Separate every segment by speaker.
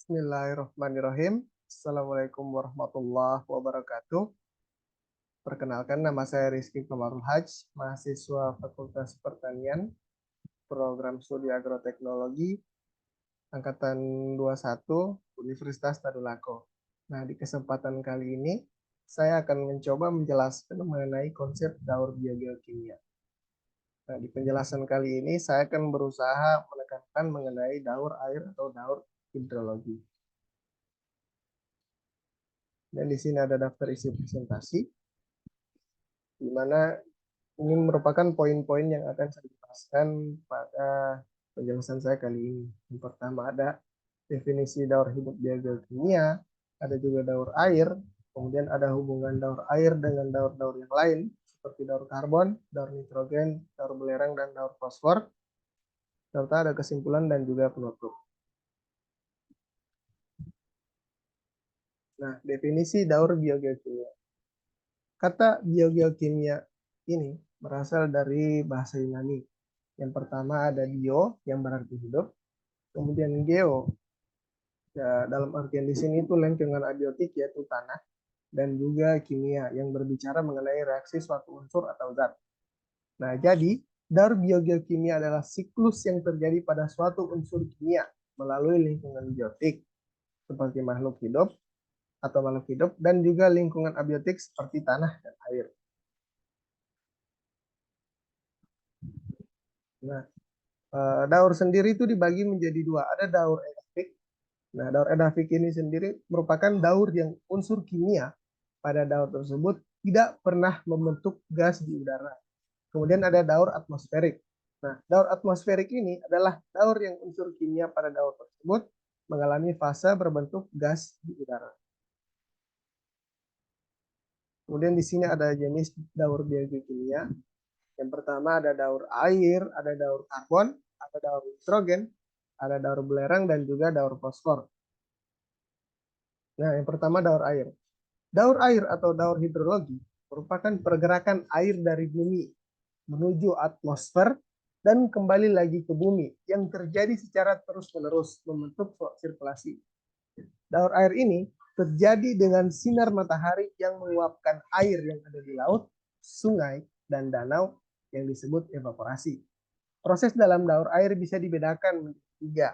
Speaker 1: Bismillahirrahmanirrahim. Assalamualaikum warahmatullahi wabarakatuh. Perkenalkan, nama saya Rizky Kamarul Haj, mahasiswa Fakultas Pertanian, Program Studi Agroteknologi, Angkatan 21, Universitas Tadulako. Nah, di kesempatan kali ini, saya akan mencoba menjelaskan mengenai konsep daur biogeokimia. Nah, di penjelasan kali ini, saya akan berusaha menekankan mengenai daur air atau daur hidrologi. Dan di sini ada daftar isi presentasi, di mana ini merupakan poin-poin yang akan saya jelaskan pada penjelasan saya kali ini. Yang pertama ada definisi daur hidup biogeokimia, ada juga daur air, kemudian ada hubungan daur air dengan daur-daur yang lain, seperti daur karbon, daur nitrogen, daur belerang, dan daur fosfor, serta ada kesimpulan dan juga penutup. Nah, definisi daur biogeokimia. Kata biogeokimia ini berasal dari bahasa Yunani. Yang pertama ada bio yang berarti hidup, kemudian geo ya, dalam artian di sini itu lingkungan abiotik yaitu tanah, dan juga kimia yang berbicara mengenai reaksi suatu unsur atau zat. Nah, jadi daur biogeokimia adalah siklus yang terjadi pada suatu unsur kimia melalui lingkungan biotik seperti makhluk hidup atau makhluk hidup, dan juga lingkungan abiotik seperti tanah dan air. Nah, daur sendiri itu dibagi menjadi dua. Ada daur edafik. Nah, daur edafik ini sendiri merupakan daur yang unsur kimia pada daur tersebut tidak pernah membentuk gas di udara. Kemudian ada daur atmosferik. Nah, daur atmosferik ini adalah daur yang unsur kimia pada daur tersebut mengalami fase berbentuk gas di udara. Kemudian di sini ada jenis daur biogeokimia. Yang pertama ada daur air, ada daur karbon, ada daur nitrogen, ada daur belerang, dan juga daur fosfor. Nah, yang pertama daur air. Daur air atau daur hidrologi merupakan pergerakan air dari bumi menuju atmosfer dan kembali lagi ke bumi yang terjadi secara terus-menerus membentuk sirkulasi. Daur air ini terjadi dengan sinar matahari yang menguapkan air yang ada di laut, sungai, dan danau yang disebut evaporasi. Proses dalam daur air bisa dibedakan menjadi tiga,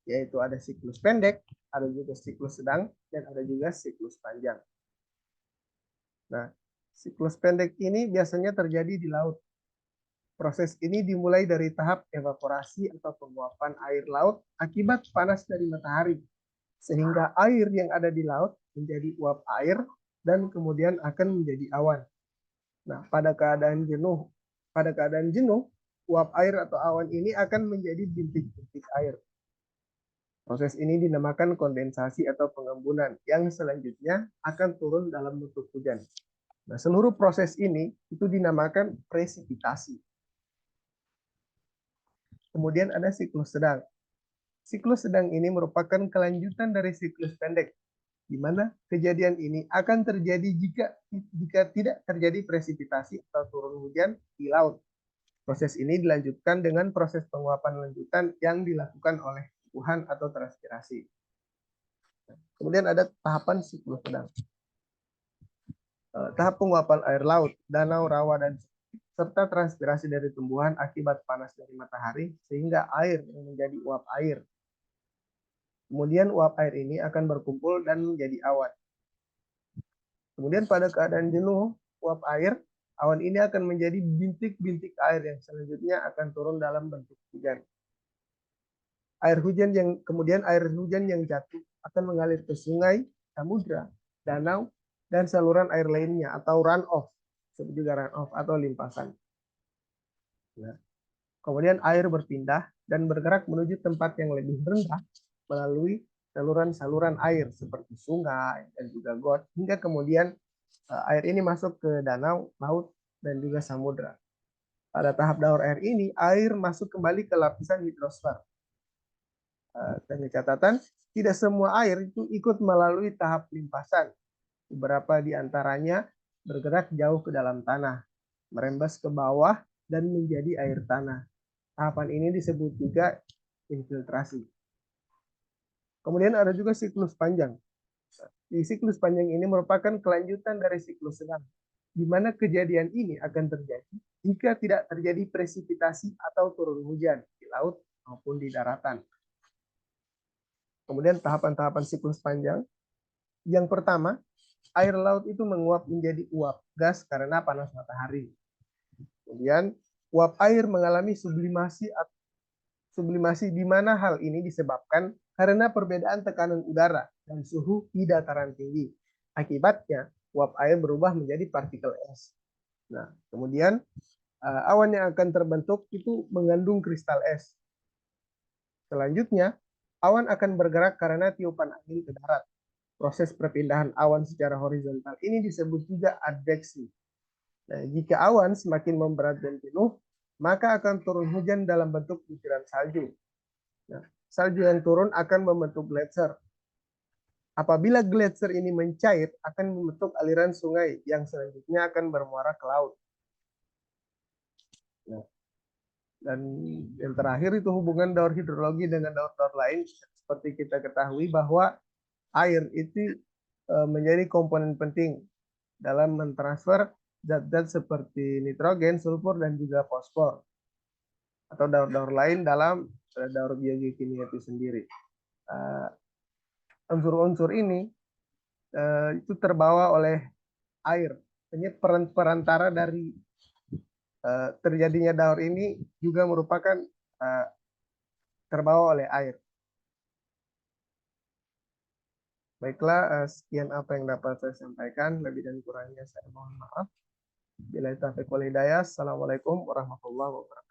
Speaker 1: yaitu ada siklus pendek, ada juga siklus sedang, dan ada juga siklus panjang. Nah, siklus pendek ini biasanya terjadi di laut. Proses ini dimulai dari tahap evaporasi atau penguapan air laut akibat panas dari matahari, sehingga air yang ada di laut menjadi uap air dan kemudian akan menjadi awan. Nah, pada keadaan jenuh, uap air atau awan ini akan menjadi bintik-bintik air. Proses ini dinamakan kondensasi atau pengembunan yang selanjutnya akan turun dalam bentuk hujan. Nah, seluruh proses ini itu dinamakan presipitasi. Kemudian ada siklus sedang. Siklus sedang ini merupakan kelanjutan dari siklus pendek, di mana kejadian ini akan terjadi jika tidak terjadi presipitasi atau turun hujan di laut. Proses ini dilanjutkan dengan proses penguapan lanjutan yang dilakukan oleh tumbuhan atau transpirasi. Kemudian ada tahapan siklus sedang. Tahap penguapan air laut, danau, rawa, dan serta transpirasi dari tumbuhan akibat panas dari matahari sehingga air yang menjadi uap air. Kemudian uap air ini akan berkumpul dan menjadi awan. Kemudian pada keadaan jenuh uap air, awan ini akan menjadi bintik-bintik air yang selanjutnya akan turun dalam bentuk hujan. Air hujan yang jatuh akan mengalir ke sungai, samudra, danau, dan saluran air lainnya atau runoff, disebut juga runoff atau limpasan. Nah, kemudian air berpindah dan bergerak menuju tempat yang lebih rendah melalui saluran-saluran air seperti sungai dan juga got, hingga kemudian air ini masuk ke danau, laut, dan juga samudra. Pada tahap daur air ini, air masuk kembali ke lapisan hidrosfer. Dan catatan, tidak semua air itu ikut melalui tahap limpasan. Beberapa di antaranya bergerak jauh ke dalam tanah, merembes ke bawah, dan menjadi air tanah. Tahapan ini disebut juga infiltrasi. Kemudian ada juga siklus panjang. Di siklus panjang ini merupakan kelanjutan dari siklus sedang, di mana kejadian ini akan terjadi jika tidak terjadi presipitasi atau turun hujan di laut maupun di daratan. Kemudian tahapan-tahapan siklus panjang. Yang pertama, air laut itu menguap menjadi uap gas karena panas matahari. Kemudian uap air mengalami sublimasi di mana hal ini disebabkan karena perbedaan tekanan udara dan suhu di dataran tinggi. Akibatnya, uap air berubah menjadi partikel es. Nah, kemudian awan yang akan terbentuk itu mengandung kristal es. Selanjutnya, awan akan bergerak karena tiupan angin ke darat. Proses perpindahan awan secara horizontal ini disebut juga adveksi. Nah, jika awan semakin memberat dan penuh, maka akan turun hujan dalam bentuk butiran salju. Nah, salju yang turun akan membentuk gletser. Apabila gletser ini mencair, akan membentuk aliran sungai yang selanjutnya akan bermuara ke laut. Nah, dan yang terakhir itu hubungan daur hidrologi dengan daur-daur lain. Seperti kita ketahui bahwa air itu menjadi komponen penting dalam mentransfer zat-zat seperti nitrogen, sulfur, dan juga fosfor atau daur-daur lain dalam daur biogeokimia itu sendiri. Unsur-unsur ini itu terbawa oleh air. Ini perantara dari terjadinya daur ini juga merupakan terbawa oleh air. Baiklah, sekian apa yang dapat saya sampaikan. Lebih dan kurangnya saya mohon maaf. Bila taufiq wal hidayah. Assalamualaikum warahmatullahi wabarakatuh.